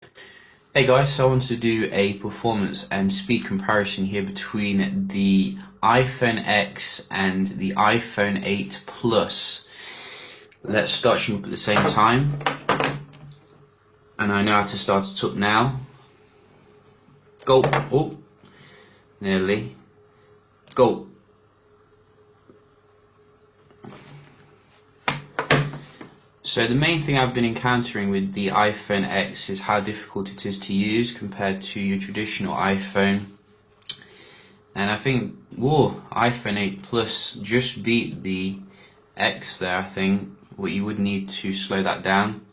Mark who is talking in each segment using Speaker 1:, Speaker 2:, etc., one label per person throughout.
Speaker 1: Hey guys, so I want to do a performance and speed comparison here between the iPhone X and the iPhone 8 Plus. Let's start shooting up at the same time. And I know how to start it up now. Go. Oh, nearly. Go. So the main thing I've been encountering with the iPhone X is how difficult it is to use compared to your traditional iPhone. And I think, whoa, iPhone 8 Plus just beat the X there, I think. What you would need to slow that down.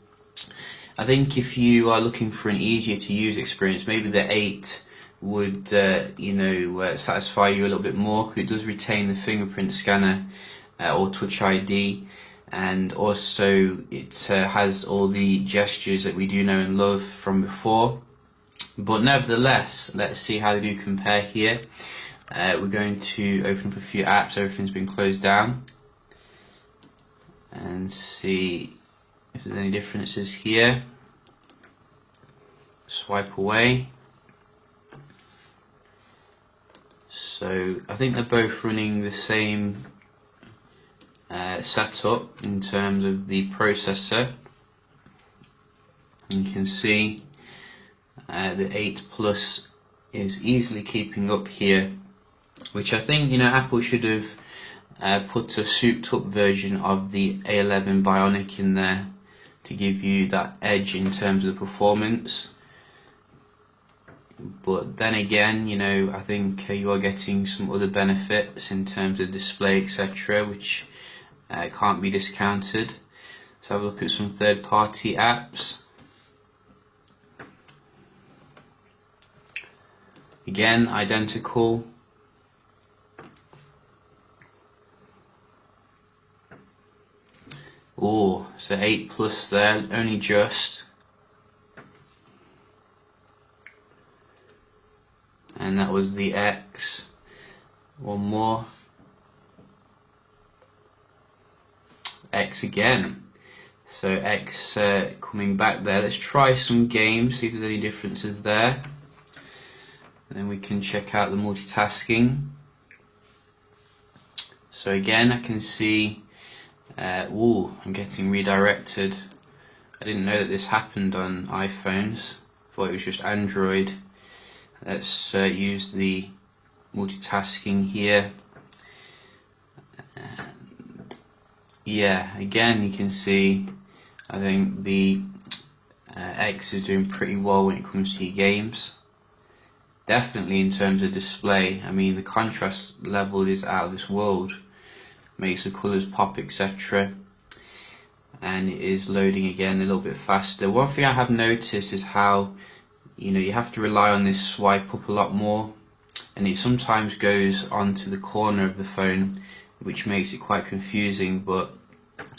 Speaker 1: I think if you are looking for an easier to use experience, maybe the 8 would, satisfy you a little bit more, because it does retain the fingerprint scanner or Touch ID. And also it has all the gestures that we do know and love from before. But nevertheless, let's see how they do compare here. We're going to open up a few apps, everything's been closed down, and see if there's any differences here. Swipe away. So I think they're both running the same setup in terms of the processor. You can see the 8 Plus is easily keeping up here, which I think Apple should have put a souped up version of the A11 Bionic in there to give you that edge in terms of the performance. But then again, I think you are getting some other benefits in terms of display, etc., which can't be discounted. Let's have a look at some third-party apps. Again, identical. Oh, so 8 Plus there, only just. And that was the X. One more. X again. So X coming back there. Let's try some games, see if there's any differences there. And then we can check out the multitasking. So again, I can see, I'm getting redirected. I didn't know that this happened on iPhones. I thought it was just Android. Let's use the multitasking here. And yeah, again you can see I think the X is doing pretty well when it comes to your games. Definitely in terms of display, I mean the contrast level is out of this world. Makes the colours pop, etc. And it is loading again a little bit faster. One thing I have noticed is how you have to rely on this swipe up a lot more, and it sometimes goes onto the corner of the phone, which makes it quite confusing, but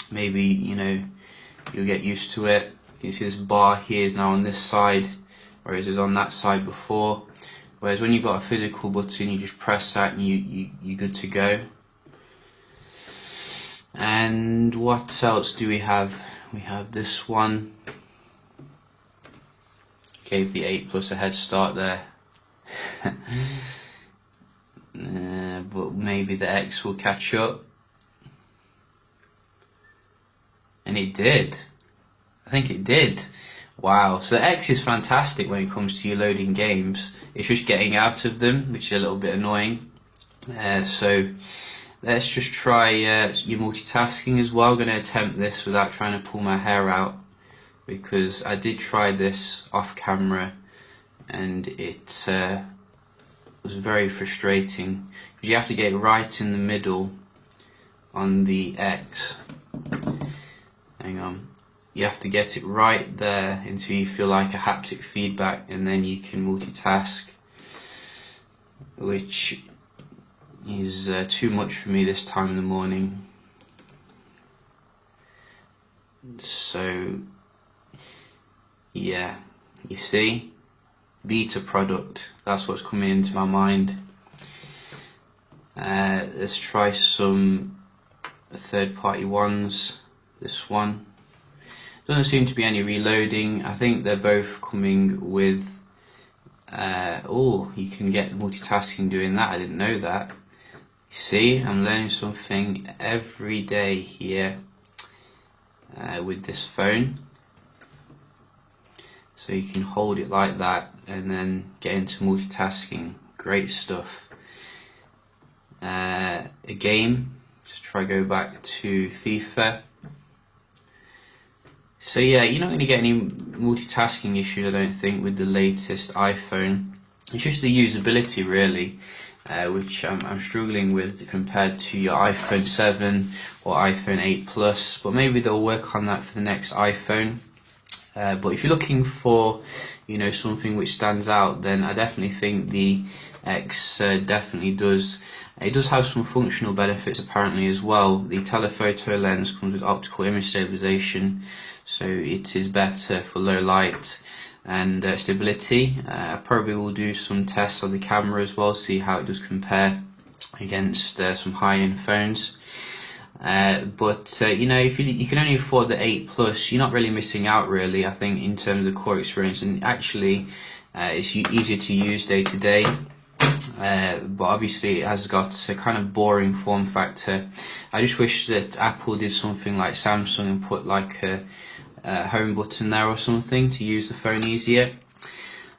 Speaker 1: maybe you'll get used to it. You see this bar here is now on this side, whereas it was on that side before. Whereas when you've got a physical button, you just press that and you're good to go. And what else do we have? We have this one. Gave the 8 Plus a head start there. But maybe the X will catch up. And it did. I think it did. Wow, so the X is fantastic when it comes to your loading games. It's just getting out of them, which is a little bit annoying. So let's just try your multitasking as well. I'm going to attempt this without trying to pull my hair out, because I did try this off camera and it was very frustrating, because you have to get it right in the middle on the X. Hang on. You have to get it right there until you feel like a haptic feedback, and then you can multitask, which is too much for me this time in the morning. So yeah, you see, beta product, that's what's coming into my mind. Let's try some third-party ones. This one Doesn't seem to be any reloading. I think they're both coming with oh, you can get multitasking doing that. I didn't know that. You see, I'm learning something every day here with this phone. So you can hold it like that and then get into multitasking. Great stuff. A game, just try to go back to FIFA. So yeah, you're not going to get any multitasking issues, I don't think, with the latest iPhone. It's just the usability really, which I'm struggling with compared to your iPhone 7 or iPhone 8 Plus, but maybe they'll work on that for the next iPhone. But if you're looking for, something which stands out, then I definitely think the X definitely does. It does have some functional benefits apparently as well. The telephoto lens comes with optical image stabilization, so it is better for low light and stability. I probably will do some tests on the camera as well, see how it does compare against some high-end phones. But if you can only afford the 8 Plus, you're not really missing out really, I think, in terms of the core experience, and actually it's easier to use day to day. But obviously it has got a kind of boring form factor. I just wish that Apple did something like Samsung and put like a home button there or something to use the phone easier.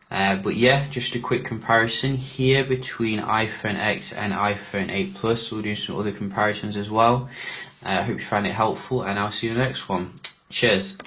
Speaker 1: But yeah, just a quick comparison here between iPhone X and iPhone 8 Plus. We'll do some other comparisons as well. I hope you find it helpful, and I'll see you in the next one. Cheers.